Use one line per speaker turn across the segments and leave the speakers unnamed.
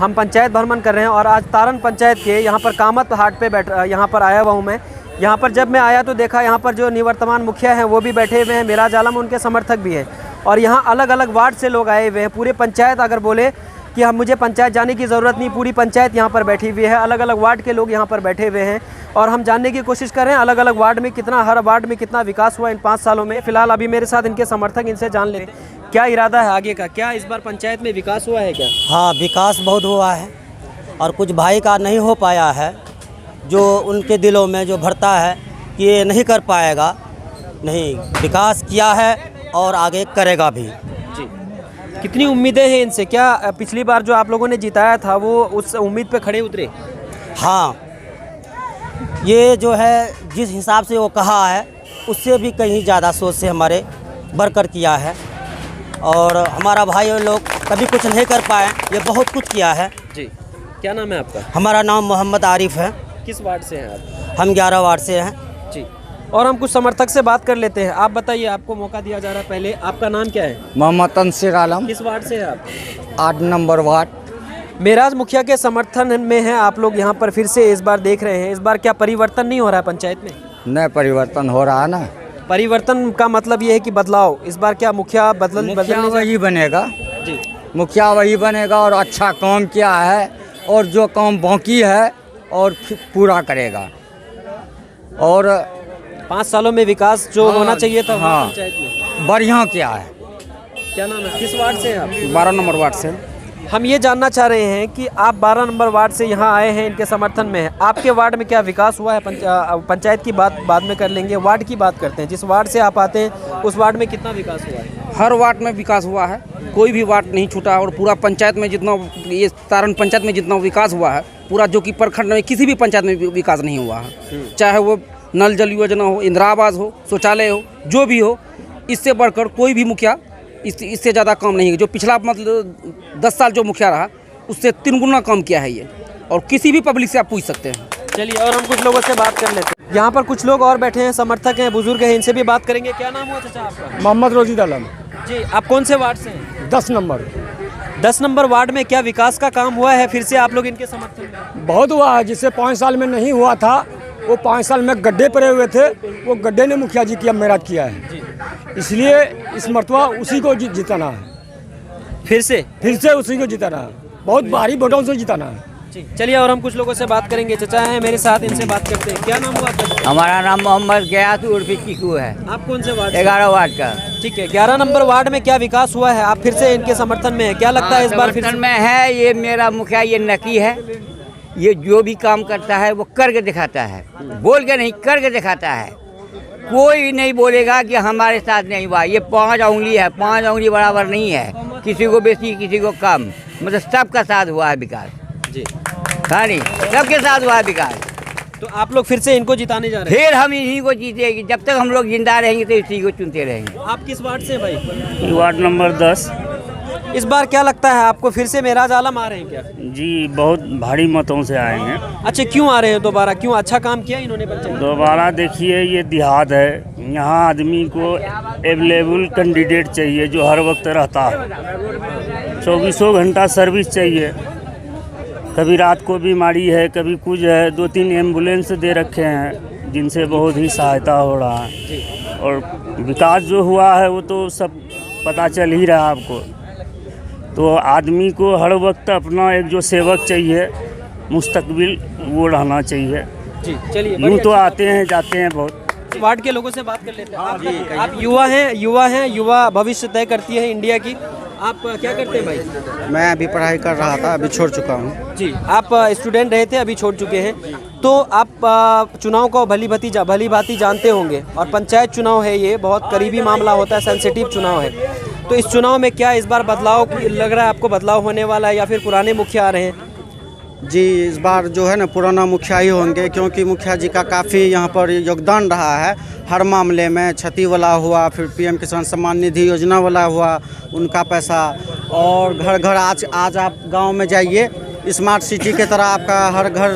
हम पंचायत भ्रमण कर रहे हैं और आज तारन पंचायत के यहाँ पर कामत हाट पे यहाँ पर आया हुआ हूँ मैं। यहाँ पर जब मैं आया तो देखा यहाँ पर जो निवर्तमान मुखिया हैं वो भी बैठे हुए हैं, मेराज आलम उनके समर्थक भी हैं और यहाँ अलग अलग वार्ड से लोग आए हुए हैं। पूरे पंचायत अगर बोले कि हम मुझे पंचायत जाने की ज़रूरत नहीं, पूरी पंचायत यहाँ पर बैठी हुई है, अलग अलग वार्ड के लोग यहाँ पर बैठे हुए हैं और हम जानने की कोशिश कर रहे हैं अलग अलग वार्ड में कितना, हर वार्ड में कितना विकास हुआ इन 5 सालों में। फिलहाल अभी मेरे साथ इनके समर्थक, इनसे जान लेते हैं क्या इरादा है आगे का, क्या इस बार पंचायत में विकास हुआ है क्या?
हाँ, विकास बहुत हुआ है और कुछ भाई का नहीं हो पाया है, जो उनके दिलों में जो भरता है कि ये नहीं कर पाएगा, नहीं, विकास किया है और आगे करेगा भी।
जी, कितनी उम्मीदें हैं इनसे? क्या पिछली बार जो आप लोगों ने जिताया था वो उस उम्मीद पे खड़े उतरे?
हाँ, ये जो है जिस हिसाब से वो कहा है उससे भी कहीं ज़्यादा सोच से हमारे बढ़कर किया है और हमारा भाई लोग कभी कुछ नहीं कर पाए, ये बहुत कुछ किया है।
जी, क्या नाम है आपका?
हमारा नाम मोहम्मद आरिफ है।
किस वार्ड से हैं आप?
हम 11 वार्ड से हैं।
जी, और हम कुछ समर्थक से बात कर लेते हैं। आप बताइए, आपको मौका दिया जा रहा है, पहले आपका नाम क्या है?
मोहम्मद तनसीर आलम।
किस वार्ड से हैं आप?
8 नंबर वार्ड।
मेराज मुखिया के समर्थन में हैं आप लोग यहाँ पर फिर से इस बार देख रहे हैं। इस बार क्या परिवर्तन नहीं हो रहा है पंचायत में?
नए परिवर्तन हो रहा है ना।
परिवर्तन का मतलब ये है कि बदलाव। इस बार क्या मुखिया
मुखिया वही बनेगा।
जी,
मुखिया वही बनेगा और अच्छा काम किया है और जो काम बाकी है और पूरा करेगा और
5 सालों में विकास जो होना चाहिए था
हाँ,
पंचायत में
बढ़िया किया है।
क्या नाम है? किस वार्ड से हैं आप?
12 नंबर वार्ड से।
हम ये जानना चाह रहे हैं कि आप 12 नंबर वार्ड से यहाँ आए हैं, इनके समर्थन में है। आपके वार्ड में क्या विकास हुआ है? पंचायत की बात बाद में कर लेंगे, वार्ड की बात करते हैं। जिस वार्ड से आप आते हैं उस वार्ड में कितना विकास हुआ है?
हर वार्ड में विकास हुआ है, कोई भी वार्ड नहीं छूटा और पूरा पंचायत में जितना, ये तारन पंचायत में जितना विकास हुआ है पूरा, जो कि प्रखंड में किसी भी पंचायत में विकास नहीं हुआ है। चाहे वो नल जल योजना हो, इंदिरा आवास हो, शौचालय हो, जो भी हो, इससे बढ़कर कोई भी मुखिया इससे ज़्यादा काम नहीं है। जो पिछला मतलब 10 साल जो मुखिया रहा उससे 3 गुना काम किया है ये, और किसी भी पब्लिक से आप पूछ सकते हैं।
चलिए, और हम कुछ लोगों से बात कर लेते हैं। यहाँ पर कुछ लोग और बैठे हैं, समर्थक हैं, बुजुर्ग हैं, इनसे भी बात करेंगे। क्या नाम हुआ चाचा आपका?
मोहम्मद रोजिद आलम।
जी, आप कौन से वार्ड से हैं?
10 नंबर।
10 नंबर वार्ड में क्या विकास का काम हुआ है फिर से आप लोग इनके समर्थन में?
बहुत हुआ है, जिससे 5 साल में नहीं हुआ था वो 5 साल में गड्ढे पड़े हुए थे, वो गड्ढे ने मुखिया जी की मेहनत किया है। इसलिए इस मरतबा उसी को जिताना है,
फिर से
उसी को जिताना है, बहुत भारी वोटों से जिताना है।
जी, चलिए, और हम कुछ लोगों से बात करेंगे। चचा हैं मेरे साथ, इनसे बात करते हैं। क्या नाम हुआ आपका?
हमारा नाम मोहम्मद गयास उर्फी चीकू है।
आप कौन से वार्ड?
11 वार्ड का।
ठीक है, 11 नंबर वार्ड में क्या विकास हुआ है? आप फिर से इनके समर्थन में है, क्या लगता है इस बार फिर से?
में है ये मेरा मुखिया, ये नकी है, ये जो भी काम करता है वो करके दिखाता है, बोल के नहीं, करके दिखाता है। कोई नहीं बोलेगा कि हमारे साथ नहीं हुआ। ये 5 उंगली है, 5 उंगली बराबर नहीं है, किसी को बेसी किसी को कम, मतलब सबका साथ हुआ है विकास।
जी,
हाँ नहीं, सबके साथ हुआ है विकास।
तो आप लोग फिर से इनको जिताने जा रहे हैं?
फिर हम इन्हीं को जीतेंगे, जब तक हम लोग जिंदा रहेंगे तो इसी को चुनते रहेंगे।
आप किस वार्ड से भाई?
Ward number 10।
इस बार क्या लगता है आपको, फिर से मेराज आलम आ रहे हैं क्या?
जी, बहुत भारी मतों से आए हैं।
अच्छा, क्यों आ रहे हैं दोबारा? क्यों, अच्छा काम किया इन्होंने पंचायत?
दोबारा देखिए, ये देहात है, यहाँ आदमी को अवेलेबल कैंडिडेट चाहिए जो हर वक्त रहता है, 24 घंटा सर्विस चाहिए। कभी रात को बीमारी है, कभी कुछ है, 2-3 एम्बुलेंस दे रखे हैं जिनसे बहुत ही सहायता हो रहा है। और विकास जो हुआ है वो तो सब पता चल ही रहा है आपको। तो आदमी को हर वक्त अपना एक जो सेवक चाहिए, मुस्तकबिल वो रहना चाहिए।
जी, चलिए,
यूँ तो आते हैं जाते हैं बहुत।
वार्ड के लोगों से बात कर लेते हैं। आप युवा हैं, युवा भविष्य तय करती है इंडिया की। आप क्या करते हैं भाई?
मैं अभी पढ़ाई कर रहा था, अभी छोड़ चुका हूँ।
जी, आप स्टूडेंट रहे थे, अभी छोड़ चुके हैं। तो आप चुनाव को भली भांति जानते होंगे, और पंचायत चुनाव है, ये बहुत करीबी मामला होता है, सेंसिटिव चुनाव है। तो इस चुनाव में क्या इस बार बदलाव लग रहा है आपको, बदलाव होने वाला है या फिर पुराने मुखिया आ रहे हैं?
जी, इस बार जो है ना पुराना मुखिया ही होंगे, क्योंकि मुखिया जी का काफ़ी यहाँ पर योगदान रहा है हर मामले में। क्षति वाला हुआ, फिर PM किसान सम्मान निधि योजना वाला हुआ, उनका पैसा, और घर घर आज आप गांव में जाइए, स्मार्ट सिटी की तरह आपका हर घर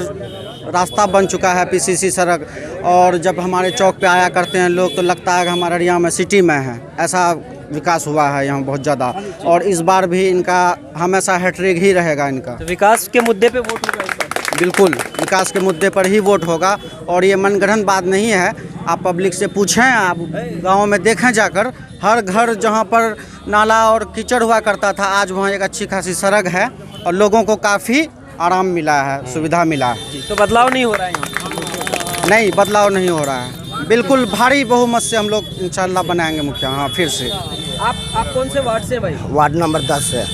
रास्ता बन चुका है, PCC सड़क। और जब हमारे चौक पे आया करते हैं लोग तो लगता है कि हमारे एरिया में सिटी में है, ऐसा
विकास हुआ है यहाँ बहुत ज़्यादा, और इस बार भी इनका हमेशा हैट्रिक ही रहेगा इनका।
तो विकास के मुद्दे पे वोट होगा इस बार?
बिल्कुल विकास के मुद्दे पर ही वोट होगा, और ये मनगढ़ंत बात नहीं है। आप पब्लिक से पूछें, आप गाँव में देखें जाकर, हर घर जहाँ पर नाला और कीचड़ हुआ करता था, आज वहाँ एक अच्छी खासी सड़क है और लोगों को काफ़ी आराम मिला है, सुविधा मिला है।
तो बदलाव नहीं हो रहा है यहाँ?
नहीं, बदलाव नहीं हो रहा है। बिल्कुल भारी बहुमत से हम लोग इंशाल्लाह बनाएंगे मुखिया। हाँ, फिर से।
आप कौन से वार्ड से भाई?
वार्ड नंबर 10 है।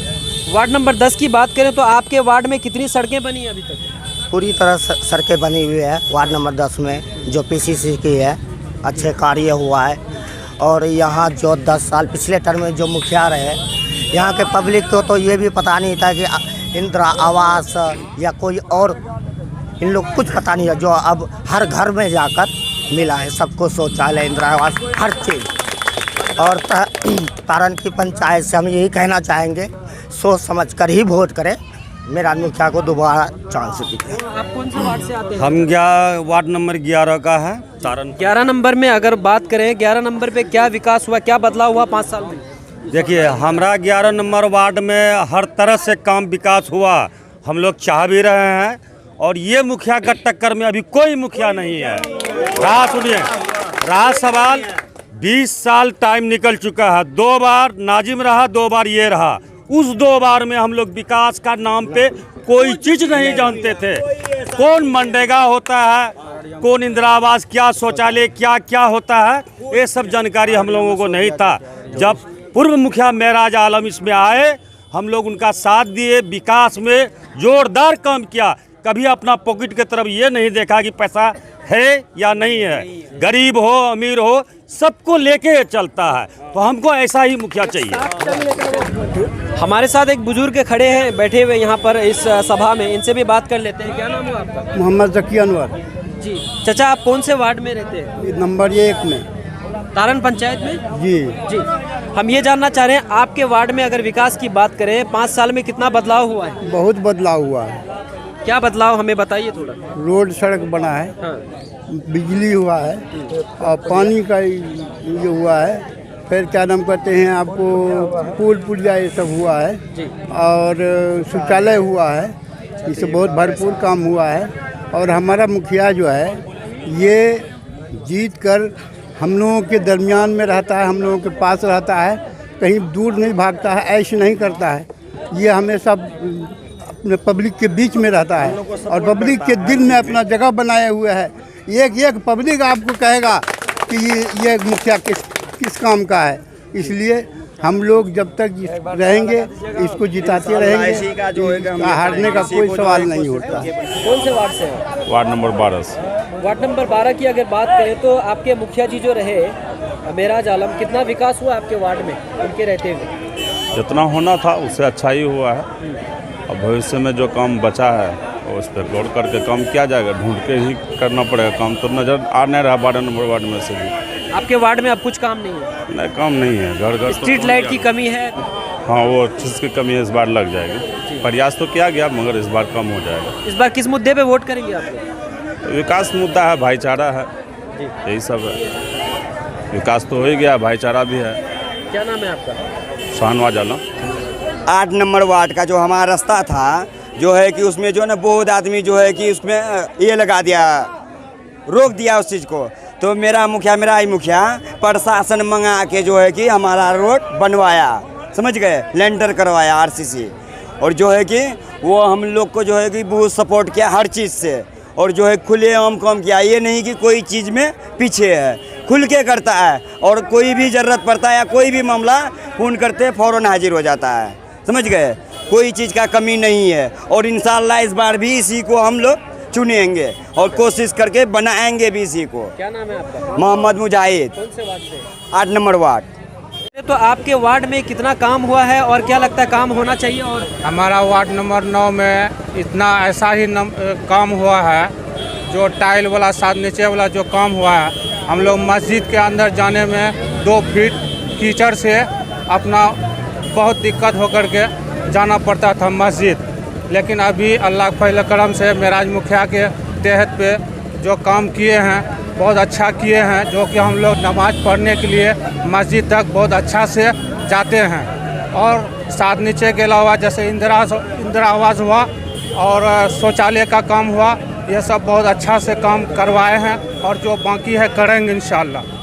वार्ड नंबर 10 की बात करें तो आपके वार्ड में कितनी सड़कें बनी हैं अभी तक?
पूरी तरह सड़कें बनी हुई है वार्ड नंबर 10 में, जो पीसीसी की है, अच्छे कार्य हुआ है। और यहाँ जो 10 साल पिछले टर्म में जो मुखिया रहे, यहाँ के पब्लिक को तो ये भी पता नहीं था कि इंदिरा आवास या कोई और, इन लोग कुछ पता नहीं है, जो अब हर घर में जाकर मिला है सबको, शौचालय, इंदिरा आवास, हर चीज़। और तारन की पंचायत से हम यही कहना चाहेंगे, सोच समझ कर ही वोट करें, मेरा मुखिया को दोबारा चांस दीजिए।
आप कौन से वार्ड से आते हैं?
हम वार्ड नंबर 11 का है, तारन।
11 नंबर में अगर बात करें, 11 नंबर पे क्या विकास हुआ, क्या बदलाव हुआ 5 साल में?
देखिए, हमारा 11 नंबर वार्ड में हर तरह से काम विकास हुआ, हम लोग चाह भी रहे हैं। और ये मुखिया का टक्कर में अभी कोई मुखिया नहीं है। रहा, सुनिए, रहा सवाल, 20 साल टाइम निकल चुका है, 2 बार नाजिम रहा, 2 बार ये रहा। उस 2 बार में हम लोग विकास का नाम पे कोई चीज़ नहीं जानते थे। कौन मनरेगा होता है, कौन इंदिरा आवास, क्या शौचालय, क्या क्या होता है, ये सब जानकारी हम लोगों को नहीं था। जब पूर्व मुखिया मेराज आलम इसमें आए, हम लोग उनका साथ दिए, विकास में जोरदार काम किया। कभी अपना पॉकेट की तरफ ये नहीं देखा कि पैसा है या नहीं है, गरीब हो अमीर हो सबको लेके चलता है। तो हमको ऐसा ही मुखिया चाहिए।
हमारे साथ एक बुजुर्ग खड़े हैं, बैठे हुए यहाँ पर इस सभा में, इनसे भी बात कर लेते हैं। क्या नाम है आपका?
मोहम्मद जकी अनवर
जी। चाचा, आप कौन से वार्ड में रहते हैं?
नंबर 1 में,
तारन पंचायत में।
जी
जी, हम ये जानना चाह रहे हैं, आपके वार्ड में अगर विकास की बात करें, 5 साल में कितना बदलाव हुआ है?
बहुत बदलाव हुआ है।
क्या बदलाव, हमें बताइए थोड़ा।
रोड सड़क बना है,
हाँ।
बिजली हुआ है, और पानी का ये हुआ है, फिर क्या नाम कहते हैं आपको, पुल पुलिया ये सब हुआ है, और शौचालय हुआ है। इससे बहुत भरपूर काम हुआ है। और हमारा मुखिया जो है ये जीत कर हम लोगों के दरमियान में रहता है, हम लोगों के पास रहता है, कहीं दूर नहीं भागता है, ऐश नहीं करता है। ये हमेशा अपने पब्लिक के बीच में रहता है और पब्लिक के दिल में अपना जगह बनाए हुए है। एक पब्लिक आपको कहेगा कि ये मुखिया किस काम का है। इसलिए हम लोग जब तक रहेंगे इसको जिताते रहेंगे, हारने का कोई सवाल नहीं होता।
कौन से वार्ड से हैं?
वार्ड नंबर 12 से।
वार्ड नंबर 12 की अगर बात करें तो आपके मुखिया जी जो रहे मेराज आलम, कितना विकास हुआ आपके वार्ड में उनके रहते हुए?
जितना होना था उससे अच्छा ही हुआ है। अब भविष्य में जो काम बचा है उस पर गौर करके काम किया जाएगा, ढूंढ के ही करना पड़ेगा। काम तो नज़र आ नहीं रहा 12 नंबर वार्ड में से भी।
आपके वार्ड में अब कुछ काम नहीं है?
नहीं, काम नहीं है, घर घर
स्ट्रीट लाइट की कमी है?
हाँ, वो चीज़ की कमी है, इस बार लग जाएगी। प्रयास तो किया गया मगर इस बार कम हो जाएगा।
इस बार किस मुद्दे पे वोट करेंगे आप लोग?
तो विकास मुद्दा है, भाईचारा है, यही सब है। विकास तो हो ही गया, भाईचारा भी है।
क्या नाम है आपका?
शाहनवाज आलम।
8 नंबर वार्ड का जो हमारा रास्ता था जो है कि उसमें जो है ना बहुत आदमी जो है कि उसमें ये लगा दिया, रोक दिया उस चीज़ को। तो मेरा ही मुखिया प्रशासन मंगा के जो है कि हमारा रोड बनवाया, समझ गए, लेंटर करवाया आरसीसी। और जो है कि वो हम लोग को जो है कि बहुत सपोर्ट किया हर चीज़ से, और जो है खुले आम काम किया। ये नहीं कि कोई चीज़ में पीछे है, खुल के करता है। और कोई भी ज़रूरत पड़ता है या कोई भी मामला फ़ोन करते फ़ौरन हाजिर हो जाता है, समझ गए, कोई चीज़ का कमी नहीं है। और इंशाल्लाह इस बार भी इसी को हम लोग चुनेंगे और कोशिश करके बनाएंगे भी इसी को।
क्या नाम है आपका?
मोहम्मद मुजाहिद।
कौन से वार्ड से?
8 नंबर वार्ड।
तो आपके वार्ड में कितना काम हुआ है और क्या लगता है काम होना चाहिए? और
हमारा वार्ड नंबर 9 में इतना ऐसा ही काम हुआ है, जो टाइल वाला साथ नीचे वाला जो काम हुआ है। हम लोग मस्जिद के अंदर जाने में 2 फीट कीचड़ से अपना बहुत दिक्कत होकर के जाना पड़ता था मस्जिद। लेकिन अभी अल्लाह के फजल करम से मेराज मुखिया के तहत पे जो काम किए हैं बहुत अच्छा किए हैं, जो कि हम लोग नमाज पढ़ने के लिए मस्जिद तक बहुत अच्छा से जाते हैं। और साथ नीचे के अलावा जैसे इंदिरा आवास हुआ और शौचालय का काम हुआ, ये सब बहुत अच्छा से काम करवाए हैं और जो बाकी है करेंगे इंशाल्लाह।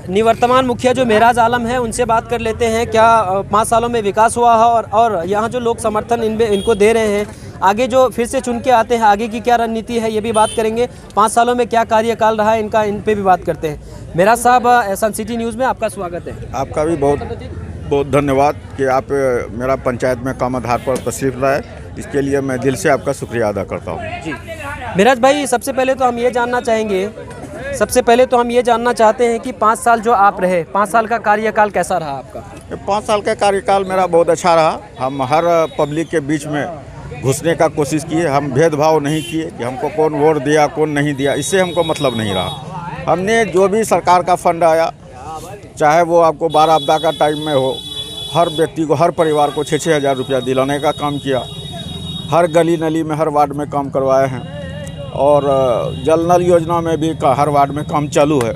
निवर्तमान मुखिया जो मेराज आलम है उनसे बात कर लेते हैं, क्या 5 सालों में विकास हुआ है और यहाँ जो लोग समर्थन इनको दे रहे हैं, आगे जो फिर से चुन के आते हैं आगे की क्या रणनीति है ये भी बात करेंगे। 5 सालों में क्या कार्यकाल रहा है इनका, इन पे भी बात करते हैं। मेराज साहब, सन सिटी न्यूज़ में आपका स्वागत है।
आपका भी बहुत बहुत धन्यवाद कि आप मेरा पंचायत में काम आधार पर तशरीफ लाए, इसके लिए मैं दिल से आपका शुक्रिया अदा करता हूँ।
जी मेराज भाई, सबसे पहले तो हम ये जानना चाहते हैं कि 5 साल जो आप रहे, 5 साल का कार्यकाल कैसा रहा आपका?
5 साल का कार्यकाल मेरा बहुत अच्छा रहा। हम हर पब्लिक के बीच में घुसने का कोशिश किए, हम भेदभाव नहीं किए कि हमको कौन वोट दिया कौन नहीं दिया, इससे हमको मतलब नहीं रहा। हमने जो भी सरकार का फंड आया, चाहे वो आपको 12 आपदा का टाइम में हो, हर व्यक्ति को, हर परिवार को 6-6 हज़ार रुपया दिलाने का काम किया। हर गली नली में, हर वार्ड में काम करवाए हैं और जल नल योजना में भी हर वार्ड में काम चालू है।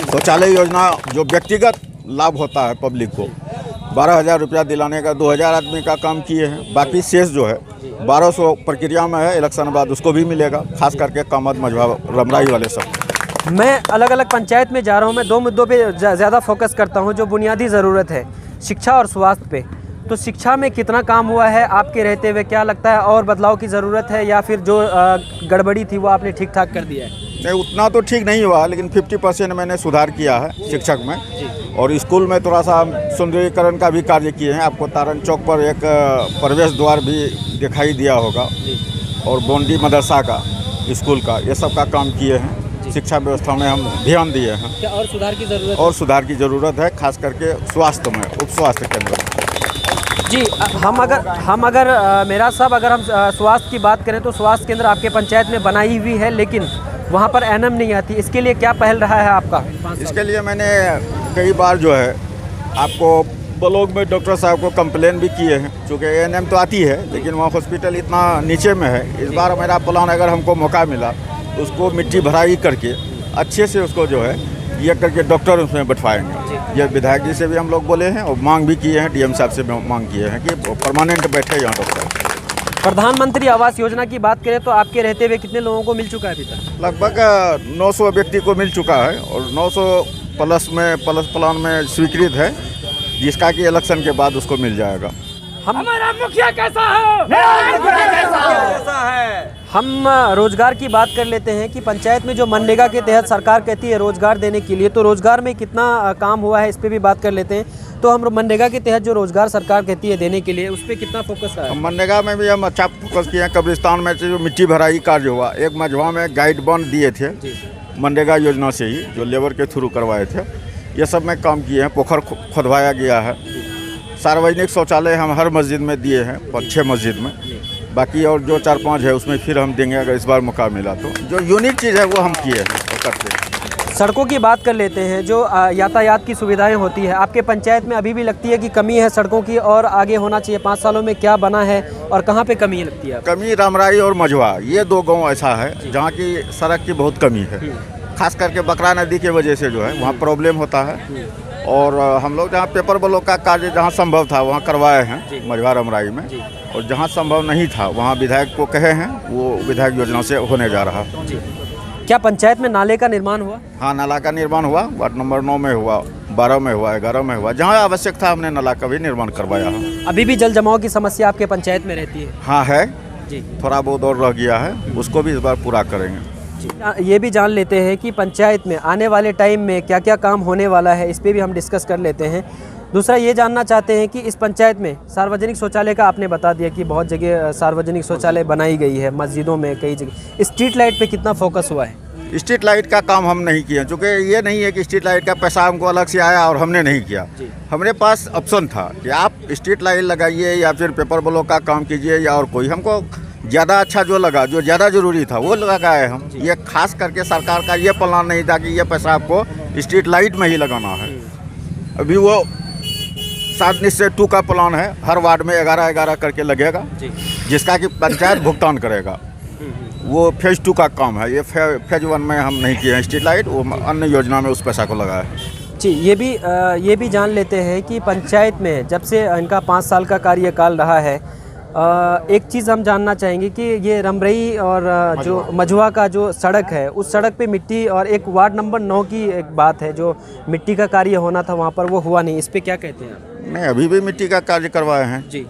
शौचालय योजना जो व्यक्तिगत लाभ होता है पब्लिक को, 12,000 रुपया दिलाने का 2,000 आदमी का काम किए हैं। बाकी शेष जो है 1200 प्रक्रिया में है, इलेक्शन बाद उसको भी मिलेगा, खास करके कामत मझवा रमराई वाले सब।
मैं अलग अलग पंचायत में जा रहा हूँ, मैं 2 मुद्दों पे ज़्यादा फोकस करता हूँ जो बुनियादी ज़रूरत है, शिक्षा और स्वास्थ्य पे। तो शिक्षा में कितना काम हुआ है आपके रहते हुए, क्या लगता है और बदलाव की ज़रूरत है या फिर जो गड़बड़ी थी वो आपने ठीक ठाक कर दिया है?
नहीं, उतना तो ठीक नहीं हुआ, लेकिन 50% मैंने सुधार किया है शिक्षक में। और स्कूल में थोड़ा सा सुंदरीकरण का भी कार्य किए हैं। आपको तारन चौक पर एक प्रवेश द्वार भी दिखाई दिया होगा और बोंडी मदरसा का, स्कूल का, ये सब का काम किए हैं। शिक्षा व्यवस्था में हम ध्यान दिए हैं।
क्या और सुधार की ज़रूरत?
और सुधार की ज़रूरत है, खास करके स्वास्थ्य में, उप स्वास्थ्य केंद्र।
जी, हम अगर मेराज साहब, अगर हम स्वास्थ्य की बात करें तो स्वास्थ्य केंद्र आपके पंचायत में बनाई हुई है, लेकिन वहाँ पर एनएम नहीं आती, इसके लिए क्या पहल रहा है आपका?
इसके लिए मैंने कई बार जो है आपको ब्लॉक में डॉक्टर साहब को कंप्लेन भी किए हैं, चूँकि एएनएम तो आती है लेकिन वहाँ हॉस्पिटल इतना नीचे में है। इस बार मेरा प्लान, अगर हमको मौका मिला, उसको मिट्टी भराई करके अच्छे से उसको जो है ये करके डॉक्टर उसमें बैठवाएंगे। ये विधायक जी से भी हम लोग बोले हैं और मांग भी किए हैं, डीएम साहब से मांग किए हैं कि परमानेंट बैठे यहाँ डॉक्टर।
प्रधानमंत्री आवास योजना की बात करें तो आपके रहते हुए कितने लोगों को मिल चुका है अभी तक?
लगभग 900 व्यक्ति को मिल चुका है और 900 प्लस प्लान में स्वीकृत है, जिसका कि इलेक्शन के बाद उसको मिल जाएगा।
हमारा मुखिया कैसा है? हम रोजगार की बात कर लेते हैं कि पंचायत में जो मनरेगा के तहत सरकार कहती है रोजगार देने के लिए, तो रोजगार में कितना काम हुआ है इस पे भी बात कर लेते हैं। तो हम मनरेगा के तहत जो रोजगार सरकार कहती है देने के लिए, उस पर कितना फोकस है?
मनरेगा में भी हम अच्छा फोकस किए हैं। कब्रिस्तान में जो मिट्टी भराई कार्य हुआ, एक मझवा में गाइड बॉन्ड दिए थे मनरेगा योजना से ही, जो लेबर के थ्रू करवाए थे, ये सब में काम किए हैं। पोखर खुदवाया गया है। सार्वजनिक शौचालय हम हर मस्जिद में दिए हैं, 6 मस्जिद में। बाकी और जो 4-5 है उसमें फिर हम देंगे अगर इस बार मौका मिला तो। जो यूनिक चीज़ है वो हम किए हैं और करते हैं।
सड़कों की बात कर लेते हैं, जो यातायात की सुविधाएं होती है आपके पंचायत में, अभी भी लगती है कि कमी है सड़कों की और आगे होना चाहिए? 5 सालों में क्या बना है और कहाँ पे कमी लगती है?
कमी रामराई और मझवा, ये 2 गाँव ऐसा है जहाँ की सड़क की बहुत कमी है। खास करके बकरा नदी के वजह से जो है वहाँ प्रॉब्लम होता है। और हम लोग जहाँ पेपर ब्लॉक का कार्य जहाँ संभव था वहाँ करवाए हैं मझवा रमराई में, और जहाँ संभव नहीं था वहाँ विधायक को कहे हैं, वो विधायक योजना से होने जा रहा।
क्या पंचायत में नाले का निर्माण हुआ?
हाँ, नाला का निर्माण हुआ। वार्ड नंबर 9 में हुआ, 12 में हुआ, 11 में हुआ। जहाँ आवश्यक था हमने नाला का भी निर्माण करवाया है।
अभी भी जल जमाव की समस्या आपके पंचायत में रहती है?
हाँ है
जी,
थोड़ा बहुत और रह गया है, उसको भी इस बार पूरा करेंगे।
ये भी जान लेते हैं कि पंचायत में आने वाले टाइम में क्या क्या काम होने वाला है, इस पे भी हम डिस्कस कर लेते हैं। दूसरा ये जानना चाहते हैं कि इस पंचायत में सार्वजनिक शौचालय का आपने बता दिया कि बहुत जगह सार्वजनिक शौचालय बनाई गई है, मस्जिदों में कई जगह। स्ट्रीट लाइट पे कितना फोकस हुआ है?
स्ट्रीट लाइट का काम हम नहीं किए, क्योंकि ये नहीं है कि स्ट्रीट लाइट का पैसा हमको अलग से आया और हमने नहीं किया। हमारे पास ऑप्शन था कि आप स्ट्रीट लाइट लगाइए या फिर पेपर ब्लॉक का काम कीजिए या और कोई। हमको ज़्यादा अच्छा जो लगा, जो ज़्यादा ज़रूरी था वो लगाए हम। ये खास करके सरकार का ये प्लान नहीं था कि ये पैसा आपको स्ट्रीट लाइट में ही लगाना है। अभी वो 7 निश्चय 2 का प्लान है, हर वार्ड में 11-11 करके लगेगा, जिसका कि पंचायत भुगतान करेगा। वो फेज़ 2 का काम है। ये फेज़ 1 में हम नहीं किए हैं स्ट्रीट लाइट, वो अन्य योजना में उस पैसा को लगाया है।
जी, ये भी जान लेते हैं कि पंचायत में जब से इनका 5 साल का कार्यकाल रहा है, एक चीज़ हम जानना चाहेंगे कि ये रमरई और जो मझुआ का जो सड़क है, उस सड़क पे मिट्टी, और एक वार्ड नंबर 9 की एक बात है जो मिट्टी का कार्य होना था वहाँ पर, वो हुआ नहीं, इस पे क्या कहते हैं आप?
नहीं, अभी भी मिट्टी का कार्य करवाए हैं
जी,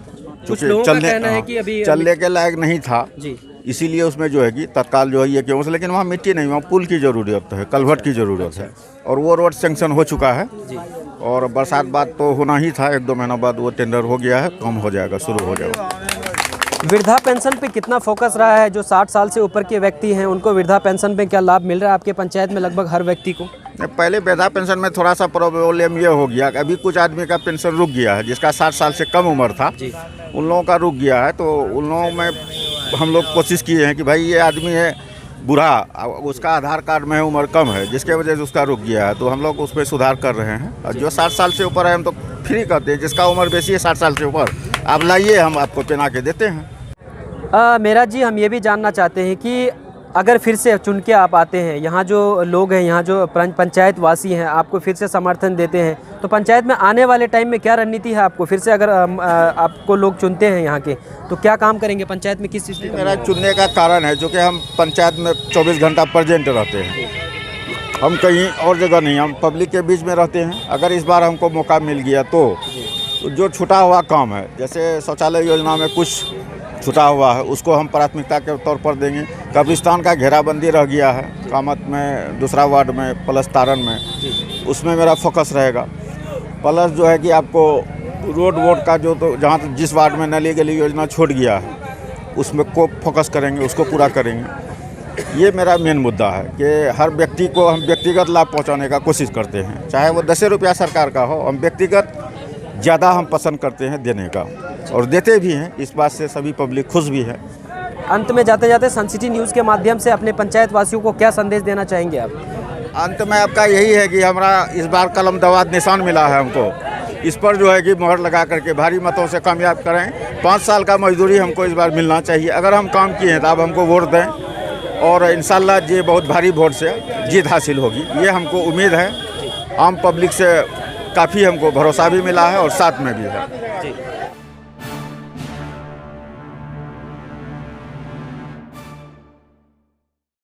कुछ लोगों का कहना है कि अभी
चलने के लायक नहीं था
जी,
इसीलिए उसमें जो है कि तत्काल जो है ये क्यों, लेकिन वहाँ मिट्टी नहीं, वहाँ पुल की ज़रूरत है, कलभट की ज़रूरत है, और वो रोड सेंक्शन हो चुका है
जी।
और बरसात बाद तो होना ही था, 1-2 महीना बाद वो टेंडर हो गया है, काम हो जाएगा, शुरू हो जाएगा।
वृद्धा पेंशन पे कितना फोकस रहा है? जो 60 साल से ऊपर के व्यक्ति हैं उनको वृद्धा पेंशन पे क्या लाभ मिल रहा है आपके पंचायत में लगभग हर व्यक्ति को?
पहले वृद्धा पेंशन में थोड़ा सा प्रॉब्लम ये हो गया कि अभी कुछ आदमी का पेंशन रुक गया है, जिसका 60 साल से कम उम्र था उन लोगों का रुक गया है। तो उन लोगों में हम लोग कोशिश किए हैं कि भाई ये आदमी है बूढ़ा, उसका आधार कार्ड में उम्र कम है, जिसके वजह से उसका रुक गया है, तो हम लोग उस पर सुधार कर रहे हैं। और जो 60 साल से ऊपर है हम तो फ्री करते हैं, जिसका उम्र बेसी है 60 साल से ऊपर आप लाइए, हम आपको पहना के देते हैं।
मेरा जी, हम ये भी जानना चाहते हैं कि अगर फिर से चुन के आप आते हैं, यहाँ जो लोग हैं, यहाँ जो पंचायत वासी हैं आपको फिर से समर्थन देते हैं, तो पंचायत में आने वाले टाइम में क्या रणनीति है आपको? फिर से अगर आपको लोग चुनते हैं यहाँ के, तो क्या काम करेंगे पंचायत में? किस चीज़ की
मेरा चुनने का कारण है जो कि हम पंचायत में 24 घंटा प्रेजेंट रहते हैं, हम कहीं और जगह नहीं, हम पब्लिक के बीच में रहते हैं। अगर इस बार हमको मौका मिल गया तो जो छूटा हुआ काम है, जैसे शौचालय योजना में कुछ छूटा हुआ है, उसको हम प्राथमिकता के तौर पर देंगे। कब्रिस्तान का घेराबंदी रह गया है कामत में, दूसरा वार्ड में, प्लस तारन में, उसमें मेरा फोकस रहेगा। प्लस जो है कि आपको रोड का जो, तो जहाँ जिस वार्ड में नली गली योजना छूट गया है उसमें को फोकस करेंगे, उसको पूरा करेंगे। ये मेरा मेन मुद्दा है कि हर व्यक्ति को हम व्यक्तिगत लाभ पहुँचाने का कोशिश करते हैं, चाहे वो 10 रुपया सरकार का हो, हम व्यक्तिगत ज़्यादा हम पसंद करते हैं देने का, और देते भी हैं। इस बात से सभी पब्लिक खुश भी है।
अंत में जाते जाते सन सिटी न्यूज़ के माध्यम से अपने पंचायत वासियों को क्या संदेश देना चाहेंगे आप?
अंत में आपका यही है कि हमारा इस बार कलम दवात निशान मिला है हमको, इस पर जो है कि मोहर लगा करके भारी मतों से कामयाब करें। 5 साल का मजदूरी हमको इस बार मिलना चाहिए। अगर हम काम किए हैं तो आप हमको वोट दें, और इंशाल्लाह ये बहुत भारी वोट से जीत हासिल होगी, ये हमको उम्मीद है। आम पब्लिक से काफ़ी हमको भरोसा भी मिला है और साथ में भी है।